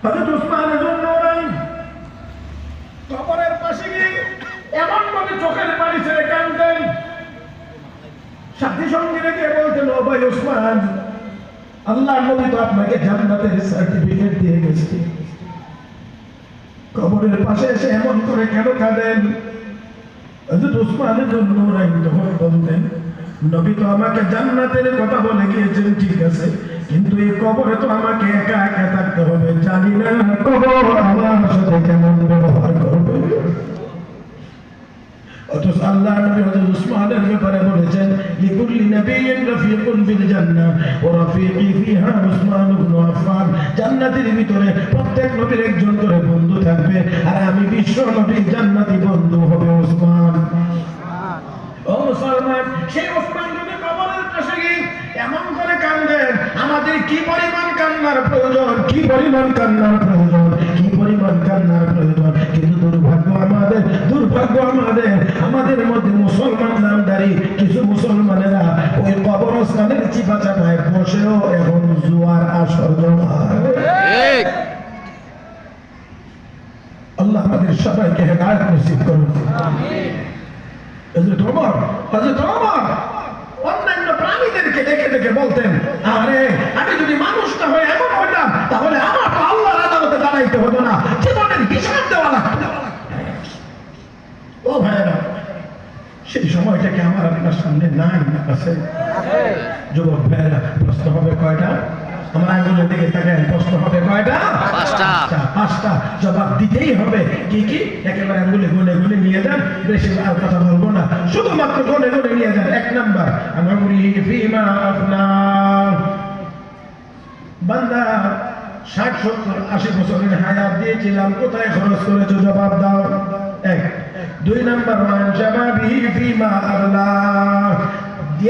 হযরত উসমানের জন্য কবরের পাশে গিয়ে এমন ভাবে চোখের পানি ছেড়ে কাঁদতেন, সাথী সঙ্গী রেখে বলতেন, ও ভাই উসমান, আল্লাহর নবী তো আপনাকে জান্নাতের সার্টিফিকেট দিয়ে গেছে। কবরের পাশে এসে এমন করে কেন কাঁদেন? হযরত উসমানের জন্য যখন বলতেন, নবী তো আমাকে জান্নাতের কথা বলে গিয়েছেন, ঠিক আছে, কিন্তু এই কবরে তো আমাকে একা একা থাকতে হবে, জানি না কবর আমার সাথে কেমন ব্যবহার করবে। অথচ আল্লাহর নবী হযরত উসমানের ব্যাপারে বলেছেন, লিকুল্লি নাবিয়্যিন রাফিকুন ফিল জান্নাহ ওয়া রাফিকি ফিহা উসমান ইবনে আফফান। জান্নাতের ভিতরে প্রত্যেক নবীর একজন করে বন্ধু থাকবে, আর আমি বিশ্ব নবীর জান্নাতি বন্ধু হবে উসমান। ও মুসলমান, সেই উসমান নবী কবরের পাশে গিয়ে এমন করে কাঁদেন, আমাদের কি পরিমাণ কান্নার প্রয়োজন, কি পরিমাণ কান্নার প্রয়োজন, কি পরিমাণ কান্নার প্রয়োজন। কিন্তু দুর্ভাগ্য আমাদের মধ্যে মুসলমান নামধারী কিছু মুসলমানেরা ওই কবরস্থানের চিপা চাপায় বসেও এখন জুয়ার আসর জমায়। আল্লাহ আমাদের সবাইকে হেদায়েত নসিব করুন। হযরত ওমর অন্যান্য প্রাণীদেরকে দেখে দেখে বলতেন, আরে আমি যদি মানুষটা হয়ে এমন হইতাম তাহলে আমার তো আল্লাহর আদালতে দাঁড়াইতে হতো না, জীবনের হিসাব দেওয়া লাগতো। ও ভাইরা, সেই সময়টা কি আমার আপনার সামনে নাই? না আছে? যুবক ভাইরা, প্রশ্ন হবে কয়টা? আমার আঙ্গুলের দিকে তাকান, প্রশ্ন হবে কয়টা? পাঁচটা। জবাব দিতেই হবে। কি কি? একেবারে আঙ্গুলে গুনে গুনে নিয়ে যান, বেশি আর কথা বলবো না, শুধুমাত্র গুনে গুনে নিয়ে যান। 1 নাম্বার, আমরিহি ফিমা আফনা। বান্দা 60, 70, 80 বছরের হায়াত দিয়েছিলাম, কোথায় খরচ করেছো? জবাব দাও। 1। 2 নাম্বার, মান শাবাবিহি ফিমা আবলা।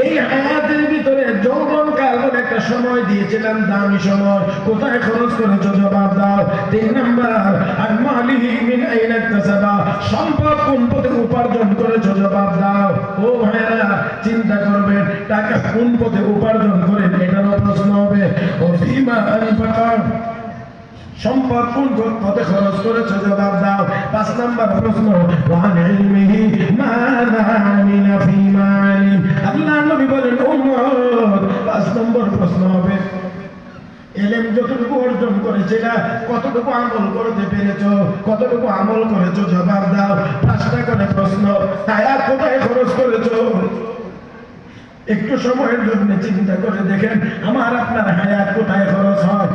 এই হায়াতের ভিতরে যৌবন কাল বলে একটা সময় দিয়েছিলাম, দামি সময়, কোথায় খরচ করেছো? জবাব দাও। 3 নাম্বার, আর মালিহি মিন আইনা ইকতাসাবা। সম্পদ কোন পথে উপার্জন করেছো? জবাব দাও। ও ভাইরা, চিন্তা করবেন, টাকা কোন পথে উপার্জন করেন, এটারও প্রশ্ন হবে। ও ফিমা আনফাকা, সম্পদ কোন পথে খরচ করেছো? জবাব দাও। 5 নাম্বার প্রশ্ন, ওয়ান ইলমিহি মাযা আমিলা ফিমা আলিম। আল্লাহ নবী বলেন, উম্মত 5 নম্বর প্রশ্ন হবে, ইলম যতটুকু অর্জন করেছিলা কতটুকু আমল করতে পেরেছো? কতটুকু আমল করেছো? জবাব দাও। 5টা করে প্রশ্ন। হায়াত কোথায় খরচ করেছো? একটু সময়ের জন্য চিন্তা করে দেখেন, আমার আপনার হায়াত কোথায় খরচ হয়?